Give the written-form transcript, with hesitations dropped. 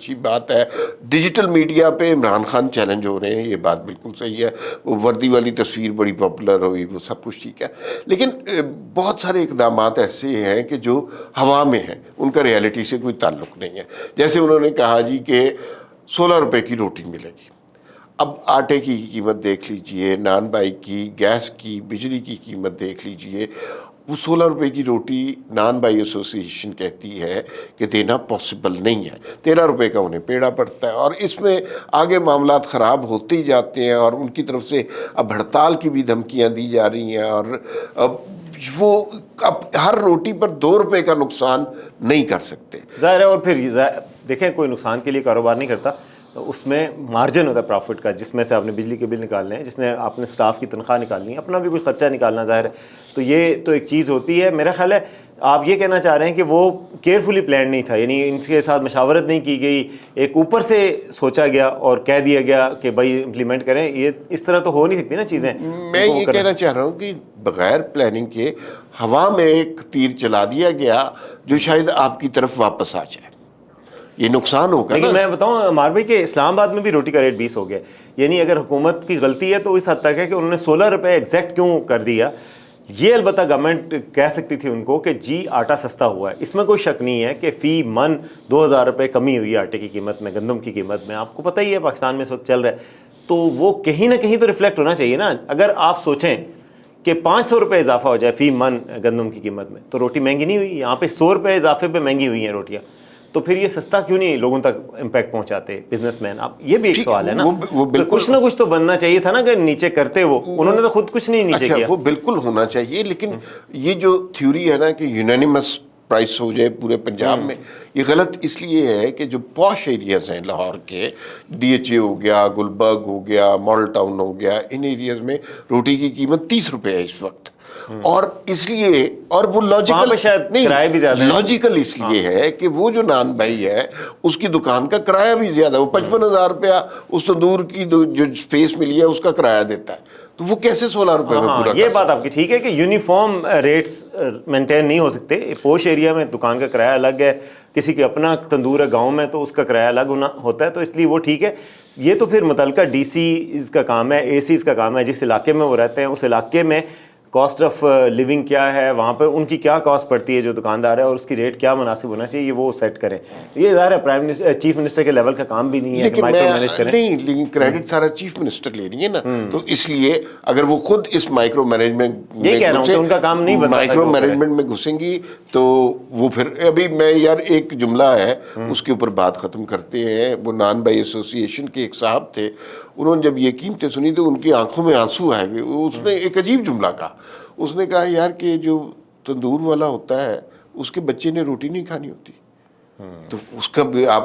اچھی بات ہے. ڈیجیٹل میڈیا پہ عمران خان چیلنج ہو رہے ہیں, یہ بات بالکل صحیح ہے. وہ وردی والی تصویر بڑی پاپولر ہوئی, وہ سب کچھ ٹھیک ہے, لیکن بہت سارے اقدامات ایسے ہیں کہ جو ہوا میں ہیں, ان کا ریالٹی سے کوئی تعلق نہیں ہے. جیسے انہوں نے کہا جی کہ 16 روپے کی روٹی ملے گی. اب آٹے کی قیمت دیکھ لیجئے, نان بائی کی, گیس کی, بجلی کی قیمت دیکھ لیجئے. وہ 16 روپے کی روٹی نان بائی ایسوسی ایشن کہتی ہے کہ دینا پاسبل نہیں ہے. 13 روپے کا انہیں پیڑا پڑتا ہے, اور اس میں آگے معاملات خراب ہوتے ہی جاتے ہیں, اور ان کی طرف سے اب ہڑتال کی بھی دھمکیاں دی جا رہی ہیں. اور اب وہ اب ہر روٹی پر 2 روپے کا نقصان نہیں کر سکتے. ظاہر ہے. اور پھر دیکھیں, کوئی نقصان کے لیے کاروبار نہیں کرتا, اس میں مارجن ہوتا ہے پروفٹ کا, جس میں سے آپ نے بجلی کے بل نکالنے ہیں, جس نے آپ نے سٹاف کی تنخواہ نکالنی ہے, اپنا بھی کوئی خرچہ نکالنا ظاہر ہے. تو یہ تو ایک چیز ہوتی ہے. میرا خیال ہے آپ یہ کہنا چاہ رہے ہیں کہ وہ کیئرفلی پلان نہیں تھا, یعنی ان کے ساتھ مشاورت نہیں کی گئی, ایک اوپر سے سوچا گیا اور کہہ دیا گیا کہ بھائی امپلیمنٹ کریں. یہ اس طرح تو ہو نہیں سکتی نا چیزیں. میں یہ کہنا چاہ رہا ہوں کہ بغیر پلاننگ کے ہوا میں ایک تیر چلا دیا گیا جو شاید آپ کی طرف واپس آ جائے, یہ نقصان ہوگا. لیکن میں بتاؤں عمار بھائی کہ اسلام آباد میں بھی روٹی کا ریٹ 20 ہو گیا. یعنی اگر حکومت کی غلطی ہے تو اس حد تک ہے کہ انہوں نے 16 روپے ایگزیکٹ کیوں کر دیا. یہ البتہ گورنمنٹ کہہ سکتی تھی ان کو کہ جی آٹا سستا ہوا ہے. اس میں کوئی شک نہیں ہے کہ فی من 2000 روپے کمی ہوئی ہے آٹے کی قیمت میں, گندم کی قیمت میں. آپ کو پتہ ہی ہے پاکستان میں اس وقت چل رہا ہے, تو وہ کہیں نہ کہیں تو ریفلیکٹ ہونا چاہیے نا. اگر آپ سوچیں کہ 500 روپے اضافہ ہو جائے فی من گندم کی قیمت میں, تو روٹی مہنگی نہیں ہوئی. یہاں پہ 100 روپے اضافے پہ مہنگی ہوئی ہیں روٹیاں. تو پھر یہ سستا کیوں نہیں لوگوں تک امپیکٹ پہنچاتے بزنس مین؟ آپ یہ بھی ایک سوال ہے نا. تو کچھ نہ کچھ تو بننا چاہیے تھا نا کہ نیچے کرتے. وہ انہوں نے تو خود کچھ نہیں نیچے کیا. وہ بالکل ہونا چاہیے, لیکن یہ جو تھیوری ہے نا کہ یونینیمس پرائس ہو جائے پورے پنجاب میں, یہ غلط اس لیے ہے کہ جو پوش ایریاز ہیں لاہور کے, ڈی ایچ اے ہو گیا, گلبرگ ہو گیا, ماڈل ٹاؤن ہو گیا, ان ایریاز میں روٹی کی قیمت 30 روپے ہے اس وقت. اور اس لیے, اور وہ لاجیکل نہیں, لاجیکل اس لیے ہے کہ وہ جو نان بھائی ہے اس کی دکان کا کرایہ بھی زیادہ, وہ 55,000 روپیہ اس تندور کی جو اسپیس ملی ہے اس کا کرایہ دیتا ہے. تو وہ کیسے 16 روپے میں پورا؟ یہ بات آپ کی ٹھیک ہے کہ یونیفارم ریٹس مینٹین نہیں ہو سکتے. پوش ایریا میں دکان کا کرایہ الگ ہے, کسی کے اپنا تندور ہے گاؤں میں تو اس کا کرایہ الگ ہوتا ہے, تو اس لیے وہ ٹھیک ہے. یہ تو پھر متعلقہ ڈی سیز کا کام ہے, اے سیز کا کام ہے, جس علاقے میں وہ رہتے ہیں اس علاقے میں کاسٹ آف لیونگ کیا ہے, وہاں پہ ان کی کیا کاسٹ پڑتی ہے جو دکاندار ہے, اور اس کی ریٹ کیا مناسب ہونا چاہیے, یہ وہ سیٹ کریں. یہ ظاہر ہے چیف منسٹر کے لیول کا کام بھی نہیں ہے کہ مائکرو مینیج کریں. نہیں, لیکن کریڈٹ سارا چیف منسٹر لے رہی ہے نا, تو اس لیے اگر وہ خود اس مائکرو مینجمنٹ میں گھسیں گی تو وہ پھر, ابھی میں یار ایک جملہ ہے اس کے اوپر بات ختم کرتے ہیں. وہ نان بائی ایسوسی ایشن کے ایک صاحب تھے, انہوں نے جب یہ قیمتیں سنی تو ان کی آنکھوں میں آنسو آئے ہوئے. اس نے ایک عجیب جملہ کہا, اس نے کہا یار کہ جو تندور والا ہوتا ہے اس کے بچے نے روٹی نہیں کھانی ہوتی, تو اس کا آپ